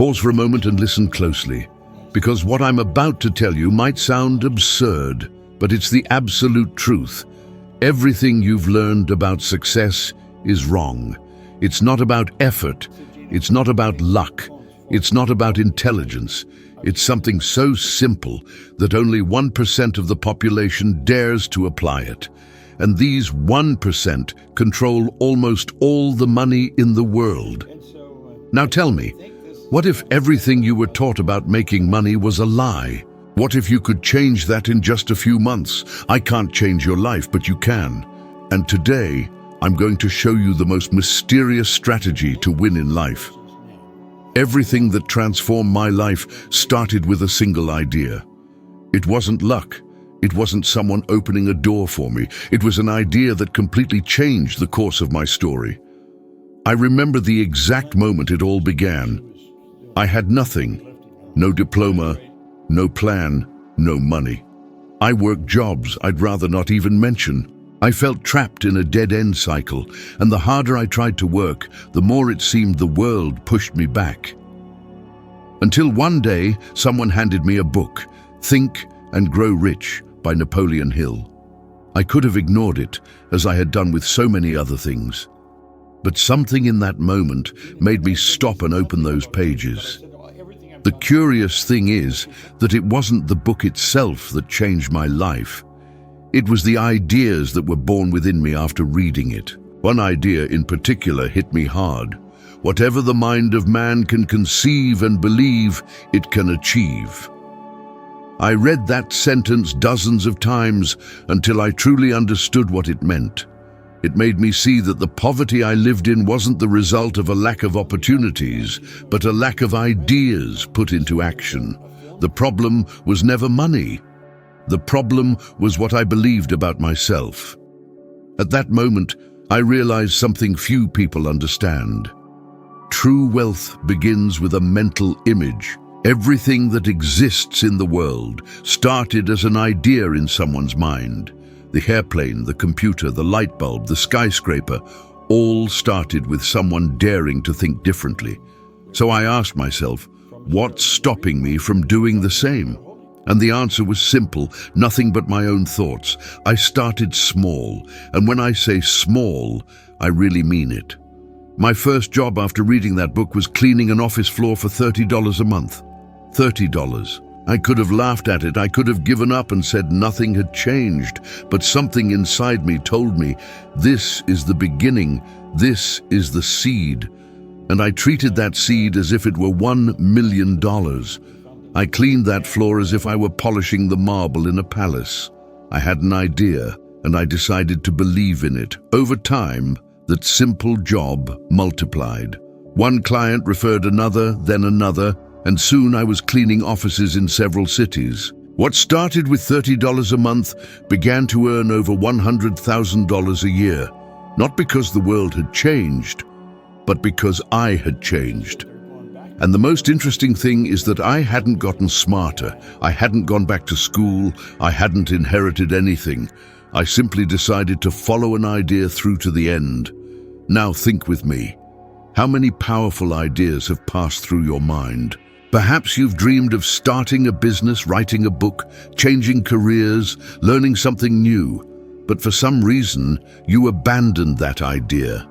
Pause for a moment and listen closely, because what I'm about to tell you might sound absurd, but it's the absolute truth. Everything you've learned about success is wrong. It's not about effort. It's not about luck. It's not about intelligence. It's something so simple that only 1% of the population dares to apply it. And these 1% control almost all the money in the world. Now tell me, what if everything you were taught about making money was a lie? What if you could change that in just a few months? I can't change your life, but you can. And today, I'm going to show you the most mysterious strategy to win in life. Everything that transformed my life started with a single idea. It wasn't luck. It wasn't someone opening a door for me. It was an idea that completely changed the course of my story. I remember the exact moment it all began. I had nothing. No diploma, no plan, no money. I worked jobs I'd rather not even mention. I felt trapped in a dead-end cycle, and the harder I tried to work, the more it seemed the world pushed me back. Until one day, someone handed me a book, Think and Grow Rich by Napoleon Hill. I could have ignored it, as I had done with so many other things. But something in that moment made me stop and open those pages. The curious thing is that it wasn't the book itself that changed my life. It was the ideas that were born within me after reading it. One idea in particular hit me hard. Whatever the mind of man can conceive and believe, it can achieve. I read that sentence dozens of times until I truly understood what it meant. It made me see that the poverty I lived in wasn't the result of a lack of opportunities, but a lack of ideas put into action. The problem was never money. The problem was what I believed about myself. At that moment, I realized something few people understand. True wealth begins with a mental image. Everything that exists in the world started as an idea in someone's mind. The airplane, the computer, the light bulb, the skyscraper, all started with someone daring to think differently. So I asked myself, what's stopping me from doing the same? And the answer was simple, nothing but my own thoughts. I started small, and when I say small, I really mean it. My first job after reading that book was cleaning an office floor for $30 a month. $30. I could have laughed at it, I could have given up and said nothing had changed, but something inside me told me, this is the beginning, this is the seed. And I treated that seed as if it were $1 million. I cleaned that floor as if I were polishing the marble in a palace. I had an idea, and I decided to believe in it. Over time, that simple job multiplied. One client referred another, then another, and soon I was cleaning offices in several cities. What started with $30 a month began to earn over $100,000 a year, not because the world had changed, but because I had changed. And the most interesting thing is that I hadn't gotten smarter. I hadn't gone back to school. I hadn't inherited anything. I simply decided to follow an idea through to the end. Now think with me. How many powerful ideas have passed through your mind? Perhaps you've dreamed of starting a business, writing a book, changing careers, learning something new. But for some reason, you abandoned that idea.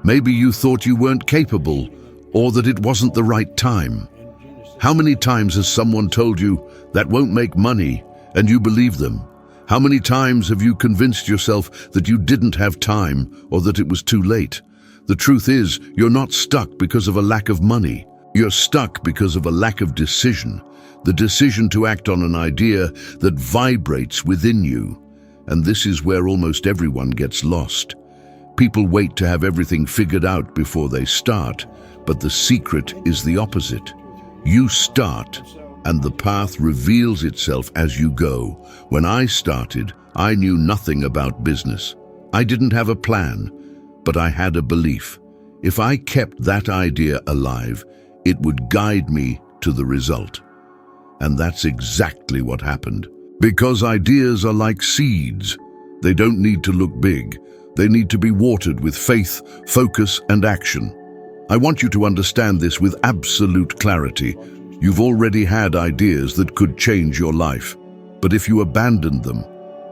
Maybe you thought you weren't capable, or that it wasn't the right time. How many times has someone told you that won't make money, and you believe them? How many times have you convinced yourself that you didn't have time or that it was too late? The truth is, you're not stuck because of a lack of money. You're stuck because of a lack of decision. The decision to act on an idea that vibrates within you. And this is where almost everyone gets lost. People wait to have everything figured out before they start, but the secret is the opposite. You start, and the path reveals itself as you go. When I started, I knew nothing about business. I didn't have a plan, but I had a belief. If I kept that idea alive, it would guide me to the result. And that's exactly what happened. Because ideas are like seeds. They don't need to look big. They need to be watered with faith, focus, and action. I want you to understand this with absolute clarity. You've already had ideas that could change your life. But if you abandoned them,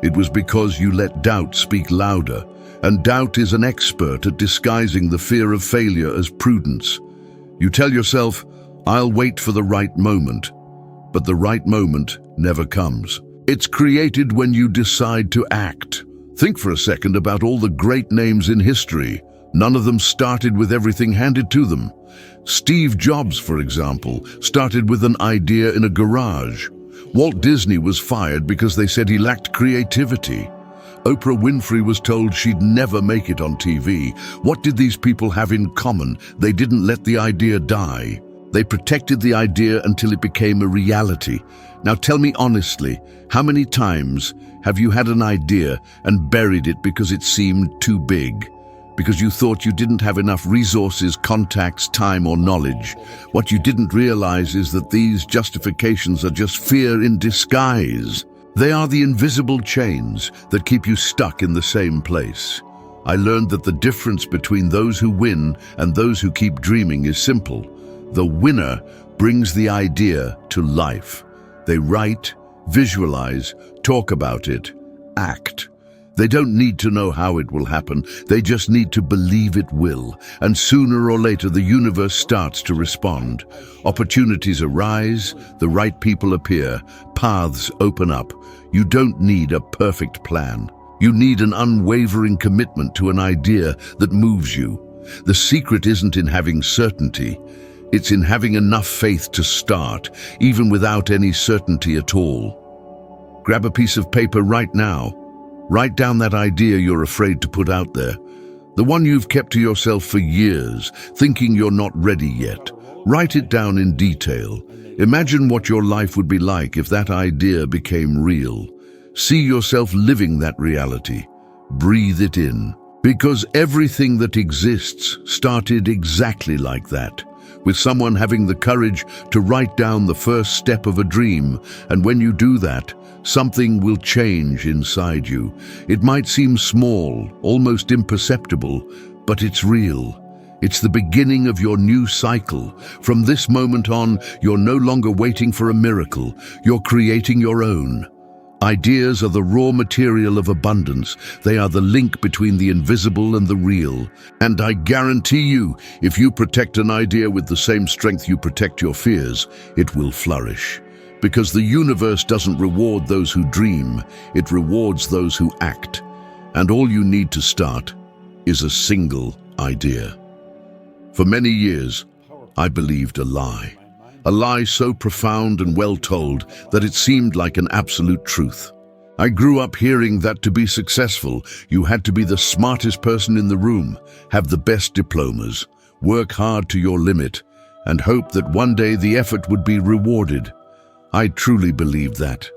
it was because you let doubt speak louder, and doubt is an expert at disguising the fear of failure as prudence. You tell yourself, "I'll wait for the right moment," but the right moment never comes. It's created when you decide to act. Think for a second about all the great names in history. None of them started with everything handed to them. Steve Jobs, for example, started with an idea in a garage. Walt Disney was fired because they said he lacked creativity. Oprah Winfrey was told she'd never make it on TV. What did these people have in common? They didn't let the idea die. They protected the idea until it became a reality. Now tell me honestly, how many times have you had an idea and buried it because it seemed too big? Because you thought you didn't have enough resources, contacts, time, or knowledge? What you didn't realize is that these justifications are just fear in disguise. They are the invisible chains that keep you stuck in the same place. I learned that the difference between those who win and those who keep dreaming is simple. The winner brings the idea to life. They write, visualize, talk about it, act. They don't need to know how it will happen, they just need to believe it will. And sooner or later the universe starts to respond. Opportunities arise, the right people appear, paths open up. You don't need a perfect plan. You need an unwavering commitment to an idea that moves you. The secret isn't in having certainty. It's in having enough faith to start, even without any certainty at all. Grab a piece of paper right now. Write down that idea you're afraid to put out there. The one you've kept to yourself for years, thinking you're not ready yet. Write it down in detail. Imagine what your life would be like if that idea became real. See yourself living that reality. Breathe it in. Because everything that exists started exactly like that, with someone having the courage to write down the first step of a dream. And when you do that, something will change inside you. It might seem small, almost imperceptible, but it's real. It's the beginning of your new cycle. From this moment on, you're no longer waiting for a miracle. You're creating your own. Ideas are the raw material of abundance. They are the link between the invisible and the real. And I guarantee you, if you protect an idea with the same strength you protect your fears, it will flourish. Because the universe doesn't reward those who dream, it rewards those who act. And all you need to start is a single idea. For many years, I believed a lie. A lie so profound and well told that it seemed like an absolute truth. I grew up hearing that to be successful, you had to be the smartest person in the room, have the best diplomas, work hard to your limit, and hope that one day the effort would be rewarded. I truly believed that.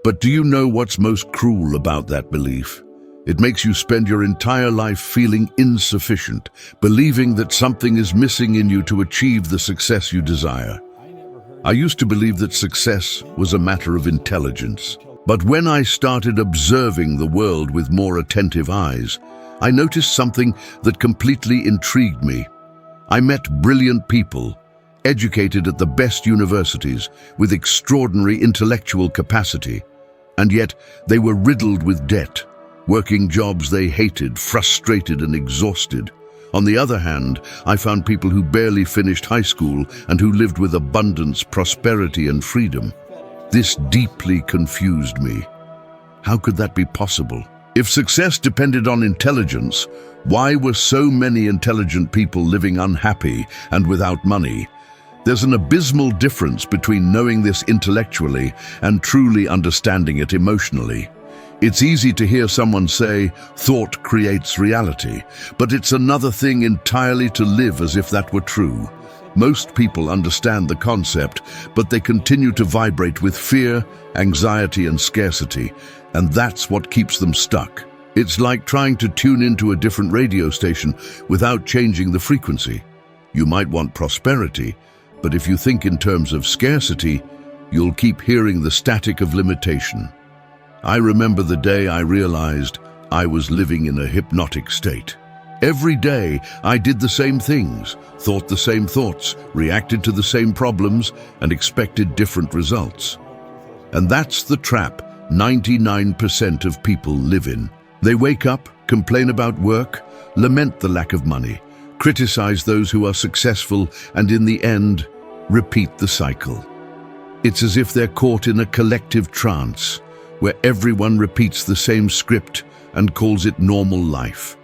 But do you know what's most cruel about that belief? It makes you spend your entire life feeling insufficient, believing that something is missing in you to achieve the success you desire. I used to believe that success was a matter of intelligence. But when I started observing the world with more attentive eyes, I noticed something that completely intrigued me. I met brilliant people, educated at the best universities, with extraordinary intellectual capacity, and yet they were riddled with debt, working jobs they hated, frustrated and exhausted. On the other hand, I found people who barely finished high school and who lived with abundance, prosperity, and freedom. This deeply confused me. How could that be possible? If success depended on intelligence, why were so many intelligent people living unhappy and without money? There's an abysmal difference between knowing this intellectually and truly understanding it emotionally. It's easy to hear someone say, thought creates reality, but it's another thing entirely to live as if that were true. Most people understand the concept, but they continue to vibrate with fear, anxiety, and scarcity, and that's what keeps them stuck. It's like trying to tune into a different radio station without changing the frequency. You might want prosperity, but if you think in terms of scarcity, you'll keep hearing the static of limitation. I remember the day I realized I was living in a hypnotic state. Every day, I did the same things, thought the same thoughts, reacted to the same problems, and expected different results. And that's the trap 99% of people live in. They wake up, complain about work, lament the lack of money, criticize those who are successful, and in the end, repeat the cycle. It's as if they're caught in a collective trance, where everyone repeats the same script and calls it normal life.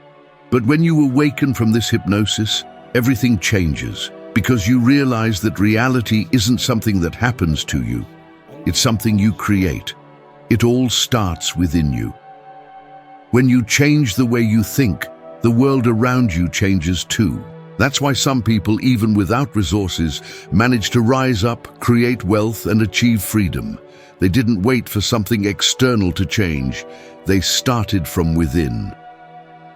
But when you awaken from this hypnosis, everything changes, because you realize that reality isn't something that happens to you. It's something you create. It all starts within you. When you change the way you think, the world around you changes too. That's why some people, even without resources, manage to rise up, create wealth, and achieve freedom. They didn't wait for something external to change. They started from within.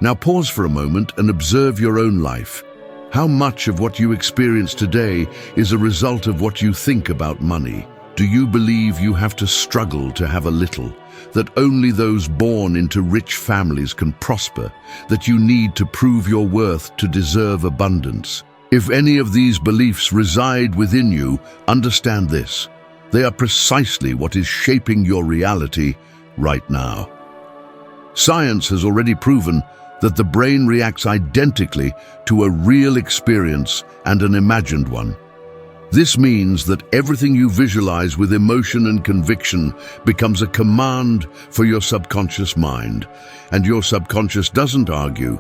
Now pause for a moment and observe your own life. How much of what you experience today is a result of what you think about money? Do you believe you have to struggle to have a little? That only those born into rich families can prosper? That you need to prove your worth to deserve abundance? If any of these beliefs reside within you, understand this. They are precisely what is shaping your reality right now. Science has already proven that the brain reacts identically to a real experience and an imagined one. This means that everything you visualize with emotion and conviction becomes a command for your subconscious mind. And your subconscious doesn't argue,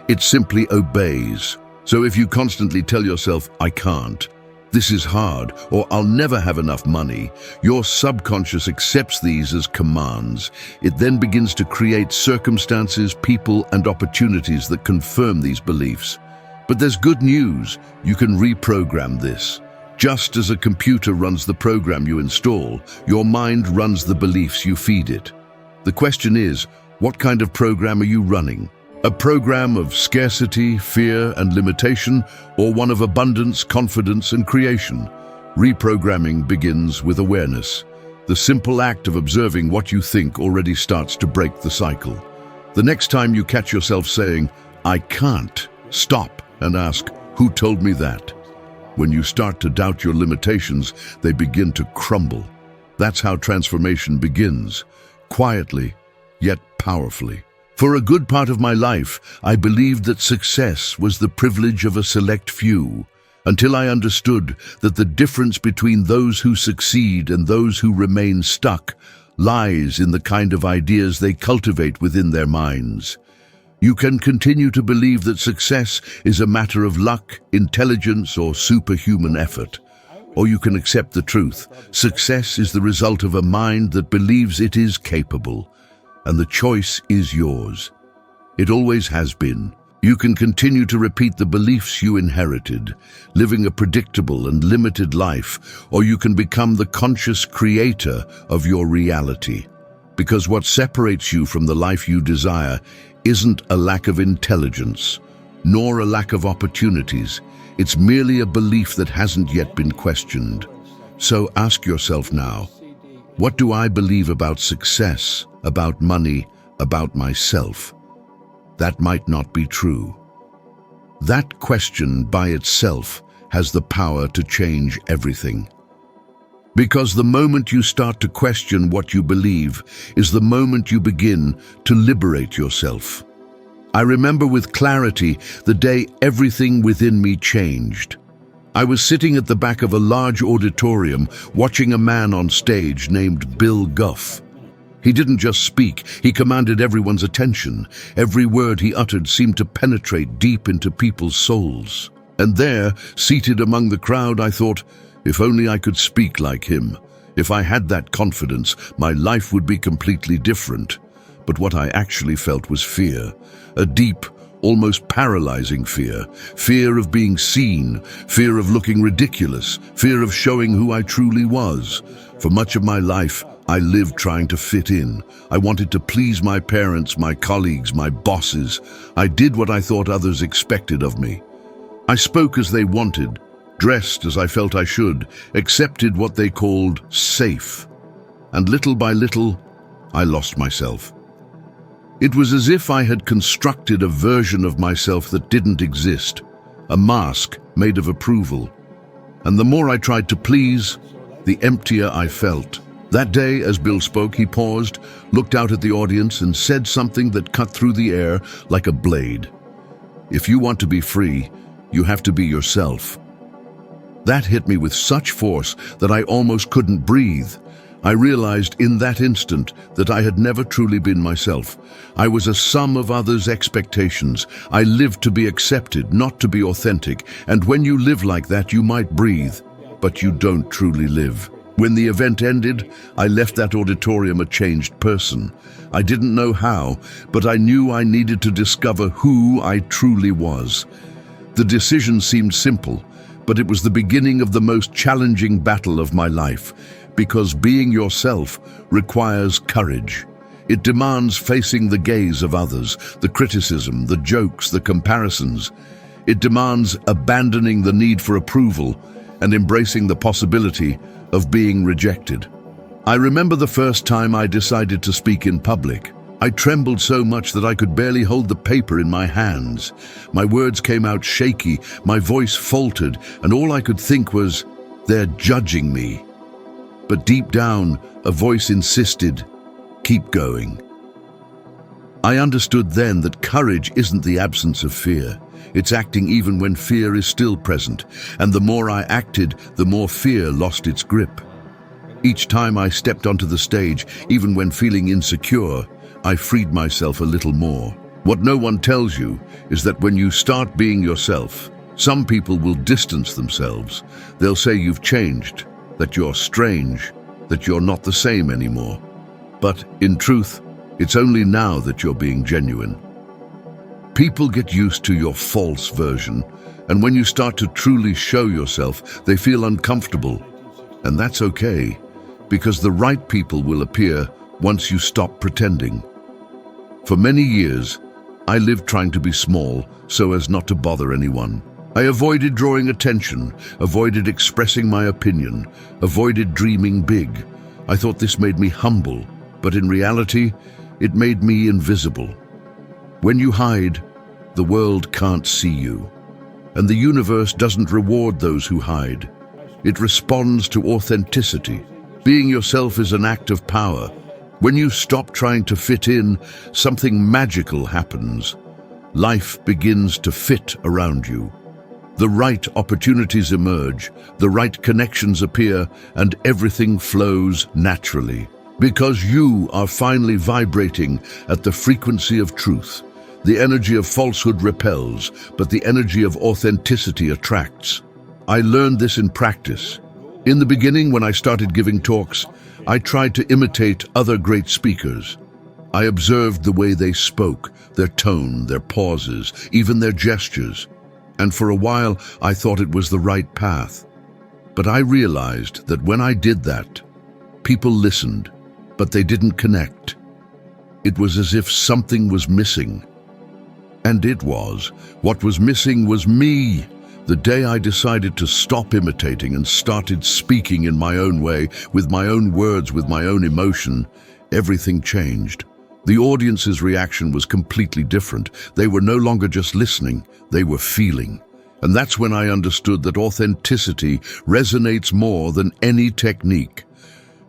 it simply obeys. So if you constantly tell yourself, "I can't," "This is hard," or "I'll never have enough money," your subconscious accepts these as commands. It then begins to create circumstances, people, and opportunities that confirm these beliefs. But there's good news. You can reprogram this. Just as a computer runs the program you install, your mind runs the beliefs you feed it. The question is, what kind of program are you running? A program of scarcity, fear, and limitation, or one of abundance, confidence, and creation? Reprogramming begins with awareness. The simple act of observing what you think already starts to break the cycle. The next time you catch yourself saying, "I can't," stop and ask, "Who told me that?" When you start to doubt your limitations, they begin to crumble. That's how transformation begins, quietly, yet powerfully. For a good part of my life, I believed that success was the privilege of a select few, until I understood that the difference between those who succeed and those who remain stuck lies in the kind of ideas they cultivate within their minds. You can continue to believe that success is a matter of luck, intelligence, or superhuman effort. Or you can accept the truth. Success is the result of a mind that believes it is capable. And the choice is yours. It always has been. You can continue to repeat the beliefs you inherited, living a predictable and limited life, or you can become the conscious creator of your reality. Because what separates you from the life you desire isn't a lack of intelligence, nor a lack of opportunities. It's merely a belief that hasn't yet been questioned. So ask yourself now, what do I believe about success, about money, about myself? That might not be true. That question by itself has the power to change everything. Because the moment you start to question what you believe is the moment you begin to liberate yourself. I remember with clarity the day everything within me changed. I was sitting at the back of a large auditorium watching a man on stage named Bill Guff. He didn't just speak, he commanded everyone's attention. Every word he uttered seemed to penetrate deep into people's souls. And there, seated among the crowd, I thought, if only I could speak like him. If I had that confidence, my life would be completely different. But what I actually felt was fear, a deep, almost paralyzing fear. Fear of being seen, fear of looking ridiculous, fear of showing who I truly was. For much of my life, I lived trying to fit in. I wanted to please my parents, my colleagues, my bosses. I did what I thought others expected of me. I spoke as they wanted, dressed as I felt I should, accepted what they called safe. And little by little, I lost myself. It was as if I had constructed a version of myself that didn't exist, a mask made of approval. And the more I tried to please, the emptier I felt. That day, as Bill spoke, he paused, looked out at the audience, and said something that cut through the air like a blade. If you want to be free, you have to be yourself. That hit me with such force that I almost couldn't breathe. I realized in that instant that I had never truly been myself. I was a sum of others' expectations. I lived to be accepted, not to be authentic. And when you live like that, you might breathe, but you don't truly live. When the event ended, I left that auditorium a changed person. I didn't know how, but I knew I needed to discover who I truly was. The decision seemed simple, but it was the beginning of the most challenging battle of my life, because being yourself requires courage. It demands facing the gaze of others, the criticism, the jokes, the comparisons. It demands abandoning the need for approval and embracing the possibility of being rejected. I remember the first time I decided to speak in public. I trembled so much that I could barely hold the paper in my hands. My words came out shaky, my voice faltered, and all I could think was, "They're judging me." But deep down, a voice insisted, "Keep going." I understood then that courage isn't the absence of fear. It's acting even when fear is still present, and the more I acted, the more fear lost its grip. Each time I stepped onto the stage, even when feeling insecure, I freed myself a little more. What no one tells you is that when you start being yourself, some people will distance themselves. They'll say you've changed, that you're strange, that you're not the same anymore. But in truth, it's only now that you're being genuine. People get used to your false version, and when you start to truly show yourself, they feel uncomfortable. And that's okay, because the right people will appear once you stop pretending. For many years, I lived trying to be small so as not to bother anyone. I avoided drawing attention, avoided expressing my opinion, avoided dreaming big. I thought this made me humble, but in reality, it made me invisible. When you hide, the world can't see you, and the universe doesn't reward those who hide. It responds to authenticity. Being yourself is an act of power. When you stop trying to fit in, something magical happens. Life begins to fit around you. The right opportunities emerge, the right connections appear, and everything flows naturally. Because you are finally vibrating at the frequency of truth. The energy of falsehood repels, but the energy of authenticity attracts. I learned this in practice. In the beginning, when I started giving talks, I tried to imitate other great speakers. I observed the way they spoke, their tone, their pauses, even their gestures. And for a while, I thought it was the right path. But I realized that when I did that, people listened, but they didn't connect. It was as if something was missing. And it was. What was missing was me. The day I decided to stop imitating and started speaking in my own way, with my own words, with my own emotion, everything changed. The audience's reaction was completely different. They were no longer just listening, they were feeling. And that's when I understood that authenticity resonates more than any technique.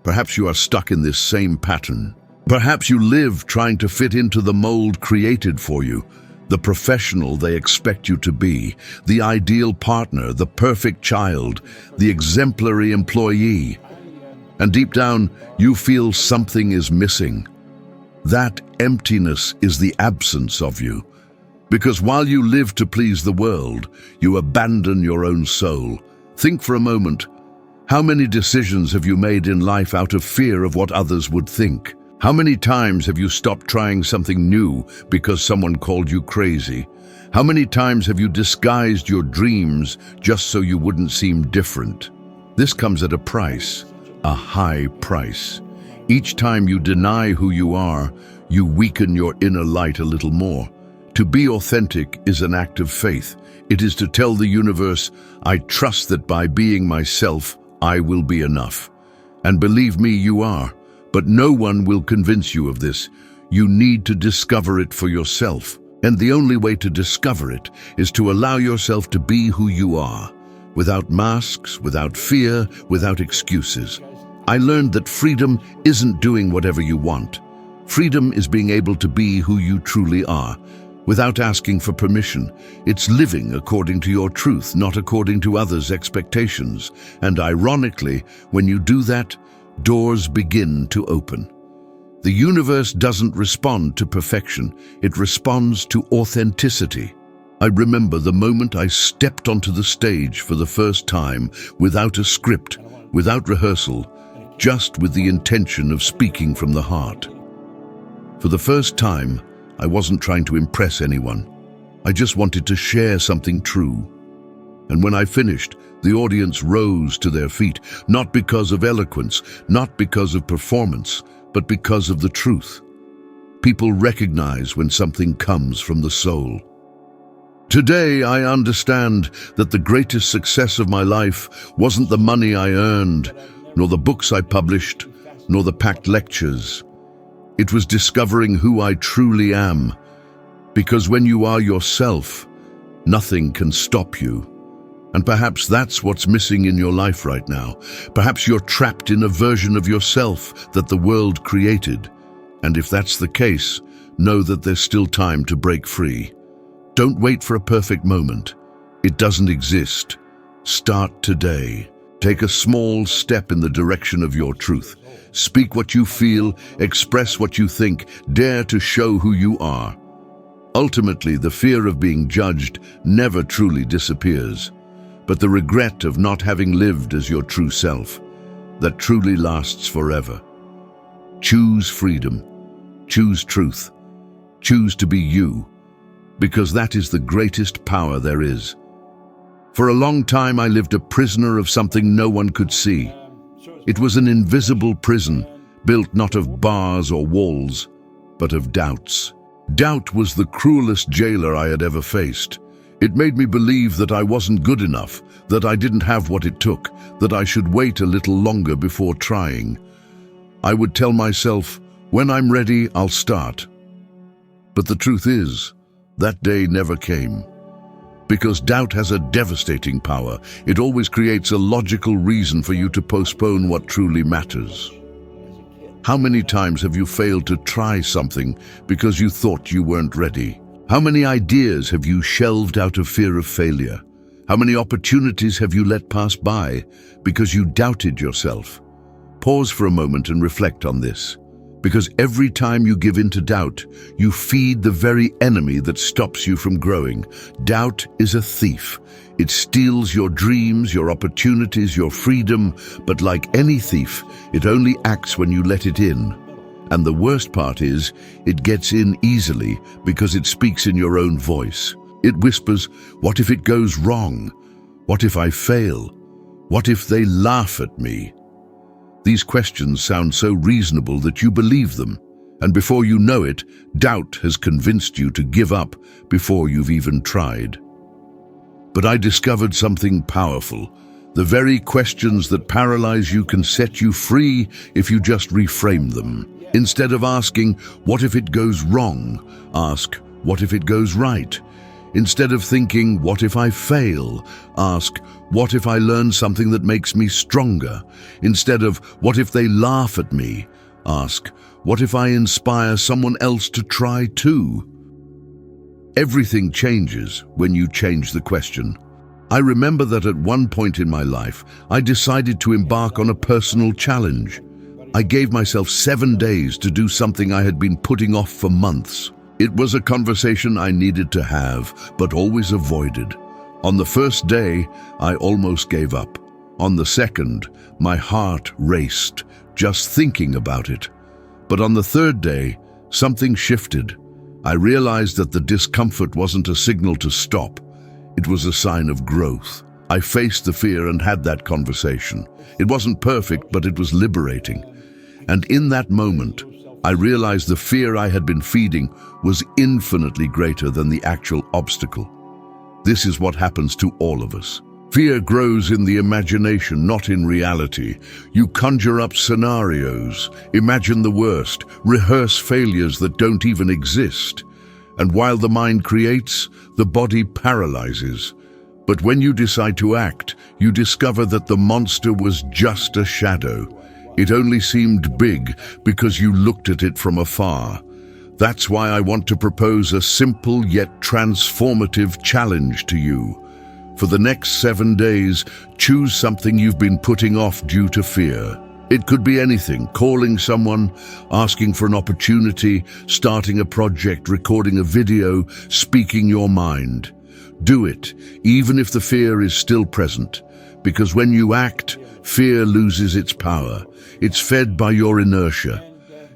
Perhaps you are stuck in this same pattern. Perhaps you live trying to fit into the mold created for you. The professional they expect you to be, the ideal partner, the perfect child, the exemplary employee. And deep down, you feel something is missing. That emptiness is the absence of you. Because while you live to please the world, you abandon your own soul. Think for a moment, how many decisions have you made in life out of fear of what others would think? How many times have you stopped trying something new because someone called you crazy? How many times have you disguised your dreams just so you wouldn't seem different? This comes at a price, a high price. Each time you deny who you are, you weaken your inner light a little more. To be authentic is an act of faith. It is to tell the universe, I trust that by being myself, I will be enough. And believe me, you are. But no one will convince you of this. You need to discover it for yourself. And the only way to discover it is to allow yourself to be who you are, without masks, without fear, without excuses. I learned that freedom isn't doing whatever you want. Freedom is being able to be who you truly are, without asking for permission. It's living according to your truth, not according to others' expectations. And ironically, when you do that, doors begin to open. The universe doesn't respond to perfection, it responds to authenticity. I remember the moment I stepped onto the stage for the first time, without a script, without rehearsal, just with the intention of speaking from the heart. For the first time, I wasn't trying to impress anyone. I just wanted to share something true. And when I finished, the audience rose to their feet, not because of eloquence, not because of performance, but because of the truth. People recognize when something comes from the soul. Today, I understand that the greatest success of my life wasn't the money I earned, nor the books I published, nor the packed lectures. It was discovering who I truly am. Because when you are yourself, nothing can stop you. And perhaps that's what's missing in your life right now. Perhaps you're trapped in a version of yourself that the world created. And if that's the case, know that there's still time to break free. Don't wait for a perfect moment. It doesn't exist. Start today. Take a small step in the direction of your truth. Speak what you feel, express what you think, dare to show who you are. Ultimately, the fear of being judged never truly disappears. But the regret of not having lived as your true self, that truly lasts forever. Choose freedom. Choose truth. Choose to be you, because that is the greatest power there is. For a long time, I lived a prisoner of something no one could see. It was an invisible prison, built not of bars or walls, but of doubts. Doubt was the cruelest jailer I had ever faced. It made me believe that I wasn't good enough, that I didn't have what it took, that I should wait a little longer before trying. I would tell myself, when I'm ready, I'll start. But the truth is, that day never came. Because doubt has a devastating power. It always creates a logical reason for you to postpone what truly matters. How many times have you failed to try something because you thought you weren't ready? How many ideas have you shelved out of fear of failure? How many opportunities have you let pass by because you doubted yourself? Pause for a moment and reflect on this. Because every time you give in to doubt, you feed the very enemy that stops you from growing. Doubt is a thief. It steals your dreams, your opportunities, your freedom, but like any thief, it only acts when you let it in. And the worst part is, it gets in easily because it speaks in your own voice. It whispers, what if it goes wrong? What if I fail? What if they laugh at me? These questions sound so reasonable that you believe them. And before you know it, doubt has convinced you to give up before you've even tried. But I discovered something powerful. The very questions that paralyze you can set you free if you just reframe them. Instead of asking, what if it goes wrong? Ask, what if it goes right? Instead of thinking, what if I fail? Ask, what if I learn something that makes me stronger? Instead of, what if they laugh at me? Ask, what if I inspire someone else to try too? Everything changes when you change the question. I remember that at one point in my life, I decided to embark on a personal challenge. I gave myself 7 days to do something I had been putting off for months. It was a conversation I needed to have, but always avoided. On the first day, I almost gave up. On the second, my heart raced, just thinking about it. But on the third day, something shifted. I realized that the discomfort wasn't a signal to stop. It was a sign of growth. I faced the fear and had that conversation. It wasn't perfect, but it was liberating. And in that moment, I realized the fear I had been feeding was infinitely greater than the actual obstacle. This is what happens to all of us. Fear grows in the imagination, not in reality. You conjure up scenarios, imagine the worst, rehearse failures that don't even exist. And while the mind creates, the body paralyzes. But when you decide to act, you discover that the monster was just a shadow. It only seemed big because you looked at it from afar. That's why I want to propose a simple yet transformative challenge to you. For the next 7 days, choose something you've been putting off due to fear. It could be anything: calling someone, asking for an opportunity, starting a project, recording a video, speaking your mind. Do it, even if the fear is still present, because when you act, fear loses its power. It's fed by your inertia.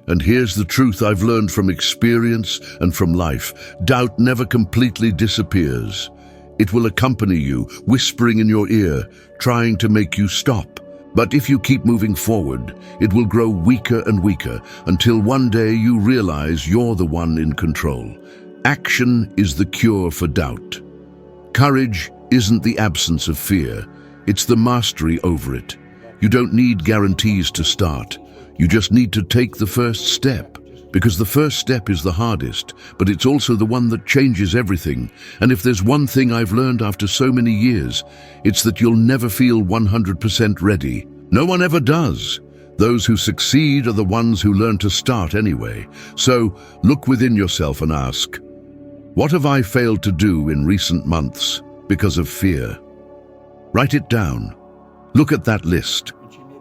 And here's the truth I've learned from experience and from life: doubt never completely disappears. It will accompany you, whispering in your ear, trying to make you stop. But if you keep moving forward, it will grow weaker and weaker until one day you realize you're the one in control. Action is the cure for doubt. Courage isn't the absence of fear, it's the mastery over it. You don't need guarantees to start. You just need to take the first step. Because the first step is the hardest, but it's also the one that changes everything. And if there's one thing I've learned after so many years, it's that you'll never feel 100% ready. No one ever does. Those who succeed are the ones who learn to start anyway. So look within yourself and ask, what have I failed to do in recent months because of fear? Write it down. Look at that list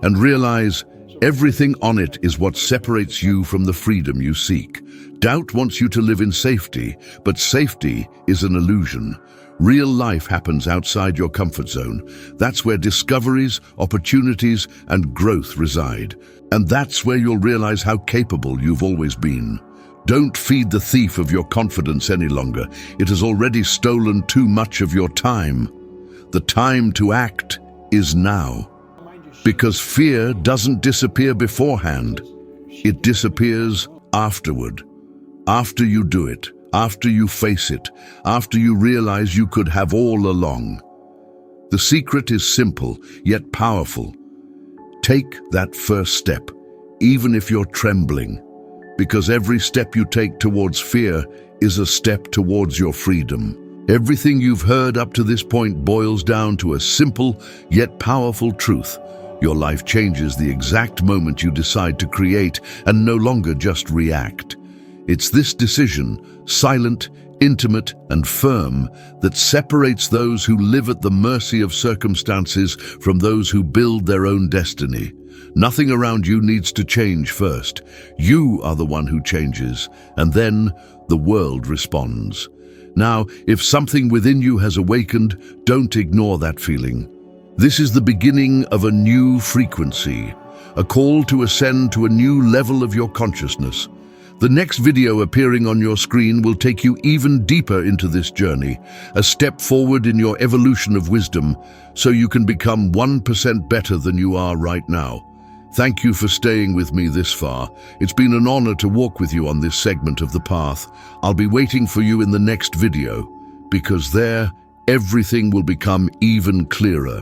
and realize everything on it is what separates you from the freedom you seek. Doubt wants you to live in safety, but safety is an illusion. Real life happens outside your comfort zone. That's where discoveries, opportunities, and growth reside. And that's where you'll realize how capable you've always been. Don't feed the thief of your confidence any longer. It has already stolen too much of your time. The time to act is now. Because fear doesn't disappear beforehand. It disappears afterward. After you do it, after you face it, after you realize you could have all along. The secret is simple, yet powerful. Take that first step, even if you're trembling, because every step you take towards fear is a step towards your freedom. Everything you've heard up to this point boils down to a simple yet powerful truth. Your life changes the exact moment you decide to create and no longer just react. It's this decision, silent, intimate, and firm, that separates those who live at the mercy of circumstances from those who build their own destiny. Nothing around you needs to change first. You are the one who changes, and then the world responds. Now, if something within you has awakened, don't ignore that feeling. This is the beginning of a new frequency, a call to ascend to a new level of your consciousness. The next video appearing on your screen will take you even deeper into this journey, a step forward in your evolution of wisdom, so you can become 1% better than you are right now. Thank you for staying with me this far. It's been an honor to walk with you on this segment of the path. I'll be waiting for you in the next video, because there, everything will become even clearer.